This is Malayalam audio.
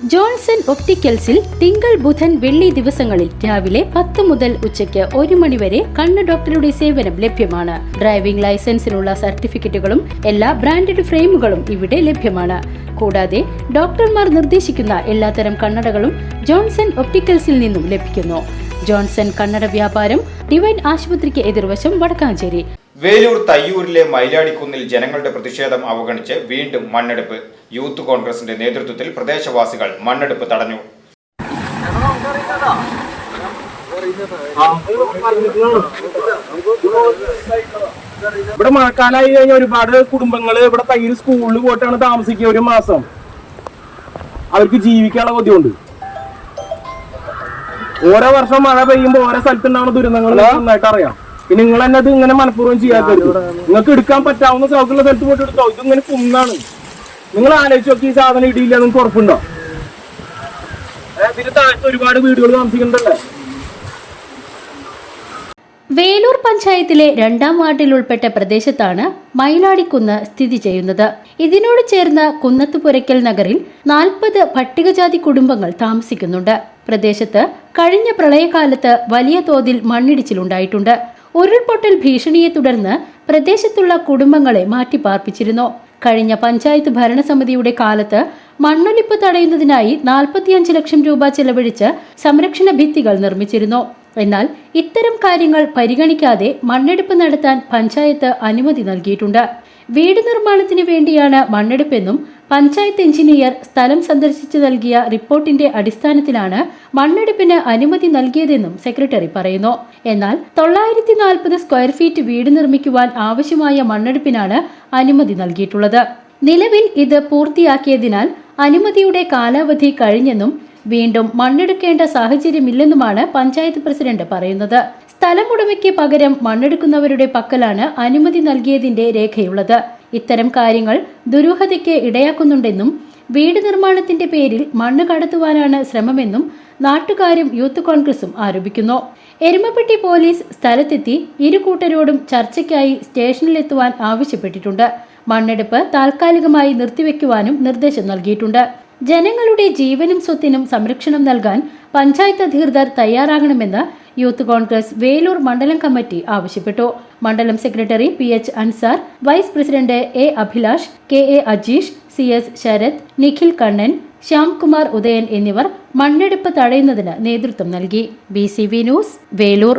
ജോൺസൺ ഒപ്റ്റിക്കൽസിൽ തിങ്കൾ ബുധൻ വെള്ളി ദിവസങ്ങളിൽ രാവിലെ 10 മുതൽ ഉച്ചയ്ക്ക് 1 മണി വരെ കണ്ണ് ഡോക്ടറുടെ സേവനം ലഭ്യമാണ്. ഡ്രൈവിംഗ് ലൈസൻസിനുള്ള സർട്ടിഫിക്കറ്റുകളും എല്ലാ ബ്രാൻഡഡ് ഫ്രെയിമുകളും ഇവിടെ ലഭ്യമാണ്. കൂടാതെ ഡോക്ടർമാർ നിർദ്ദേശിക്കുന്ന എല്ലാത്തരം കണ്ണടകളും ജോൺസൺ ഒപ്റ്റിക്കൽസിൽ നിന്നും ലഭിക്കുന്നു. ജോൺസൺ കണ്ണട വ്യാപാരം ഡിവൈൻ ആശുപത്രിക്ക് എതിർവശം വടക്കാഞ്ചേരി. വേലൂർ തയ്യൂരിലെ മൈലാടിക്കുന്നിൽ ജനങ്ങളുടെ പ്രതിഷേധം അവഗണിച്ച് വീണ്ടും മണ്ണെടുപ്പ്. യൂത്ത് കോൺഗ്രസിന്റെ നേതൃത്വത്തിൽ പ്രദേശവാസികൾ മണ്ണെടുപ്പ് തടഞ്ഞു. ഇവിടെ മഴക്കാലമായി കഴിഞ്ഞാൽ ഒരുപാട് കുടുംബങ്ങള് ഇവിടെ തയ്യൂർ സ്കൂളിൽ പോയിട്ടാണ് താമസിക്കുക. ഒരു മാസം അവർക്ക് ജീവിക്കാനുള്ള ബുദ്ധിമുണ്ട്. ഓരോ വർഷം മഴ പെയ്യുമ്പോൾ ഓരോ സ്ഥലത്തുണ്ടാവുന്ന ദുരന്തങ്ങൾ നന്നായിട്ട് അറിയാം. പിന്നെ നിങ്ങൾ തന്നെ അത് ഇങ്ങനെ മനഃപൂർവ്വം ചെയ്യാത്തത്. നിങ്ങൾക്ക് എടുക്കാൻ പറ്റാവുന്ന സൗകര്യമുള്ള സ്ഥലത്ത് പോയിട്ട് എടുത്തോ. ഇതിങ്ങനെ കുന്നാണ്. നിങ്ങൾ ആലോചിച്ച് നോക്കി ഈ സാധനം ഇടിയില്ല നിങ്ങൾക്ക് ഉറപ്പുണ്ടോ? ഇതിന് താഴത്ത് ഒരുപാട് വീടുകൾ താമസിക്കുന്നുണ്ടല്ലേ. വേലൂർ പഞ്ചായത്തിലെ 2ാം വാർഡിൽ ഉൾപ്പെട്ട പ്രദേശത്താണ് മൈലാടിക്കുന്ന് സ്ഥിതി ചെയ്യുന്നത്. ഇതിനോട് ചേർന്ന കുന്നത്തുപുരയ്ക്കൽ നഗറിൽ 40 പട്ടികജാതി കുടുംബങ്ങൾ താമസിക്കുന്നുണ്ട്. പ്രദേശത്ത് കഴിഞ്ഞ പ്രളയകാലത്ത് വലിയ തോതിൽ മണ്ണിടിച്ചിലുണ്ടായിട്ടുണ്ട്. ഉരുൾപൊട്ടൽ ഭീഷണിയെ തുടർന്ന് പ്രദേശത്തുള്ള കുടുംബങ്ങളെ മാറ്റിപ്പാർപ്പിച്ചിരുന്നു. കഴിഞ്ഞ പഞ്ചായത്ത് ഭരണസമിതിയുടെ കാലത്ത് മണ്ണൊലിപ്പ് തടയുന്നതിനായി 45 ലക്ഷം രൂപ ചെലവഴിച്ച് സംരക്ഷണ ഭിത്തികൾ നിർമ്മിച്ചിരുന്നു. എന്നാൽ ഇത്തരം കാര്യങ്ങൾ പരിഗണിക്കാതെ മണ്ണെടുപ്പ് നടത്താൻ പഞ്ചായത്ത് അനുമതി നൽകിയിട്ടുണ്ട്. വീട് നിർമ്മാണത്തിന് വേണ്ടിയാണ് മണ്ണെടുപ്പെന്നും പഞ്ചായത്ത് എഞ്ചിനീയർ സ്ഥലം സന്ദർശിച്ച് നൽകിയ റിപ്പോർട്ടിന്റെ അടിസ്ഥാനത്തിലാണ് മണ്ണെടുപ്പിന് അനുമതി നൽകിയതെന്നും സെക്രട്ടറി പറയുന്നു. എന്നാൽ 940 സ്ക്വയർ ഫീറ്റ് വീട് നിർമ്മിക്കുവാൻ ആവശ്യമായ മണ്ണെടുപ്പിനാണ് അനുമതി നൽകിയിട്ടുള്ളത്. നിലവിൽ ഇത് പൂർത്തിയാക്കിയതിനാൽ അനുമതിയുടെ കാലാവധി കഴിഞ്ഞെന്നും വീണ്ടും മണ്ണെടുക്കേണ്ട സാഹചര്യമില്ലെന്നുമാണ് പഞ്ചായത്ത് പ്രസിഡന്റ് പറയുന്നത്. സ്ഥലമുടമയ്ക്ക് പകരം മണ്ണെടുക്കുന്നവരുടെ പക്കലാണ് അനുമതി നൽകിയതിന്റെ രേഖയുള്ളത്. ഇത്തരം കാര്യങ്ങൾ ദുരൂഹതയ്ക്ക് ഇടയാക്കുന്നുണ്ടെന്നും വീട് നിർമ്മാണത്തിന്റെ പേരിൽ മണ്ണ് കടത്തുവാനാണ് ശ്രമമെന്നും നാട്ടുകാരും യൂത്ത് കോൺഗ്രസും ആരോപിക്കുന്നു. എരുമപ്പെട്ടി പോലീസ് സ്ഥലത്തെത്തി ഇരു കൂട്ടരോടും ചർച്ചയ്ക്കായി സ്റ്റേഷനിലെത്തുവാൻ ആവശ്യപ്പെട്ടിട്ടുണ്ട്. മണ്ണെടുപ്പ് താൽക്കാലികമായി നിർത്തിവെക്കുവാനും നിർദ്ദേശം നൽകിയിട്ടുണ്ട്. ജനങ്ങളുടെ ജീവനും സ്വത്തിനും സംരക്ഷണം നൽകാൻ പഞ്ചായത്ത് അധികൃതർ തയ്യാറാകണമെന്ന് യൂത്ത് കോൺഗ്രസ് വേലൂർ മണ്ഡലം കമ്മിറ്റി ആവശ്യപ്പെട്ടു. മണ്ഡലം secretary PH Ansar, vice president A Abhilash, KA Ajeesh, CS Sarath, Nikhil Kannan, Shyamkumar Udayan എന്നിവർ മണ്ണെടുപ്പ് തടയുന്നതിന് നേതൃത്വം നൽകി. BCV news, Velur.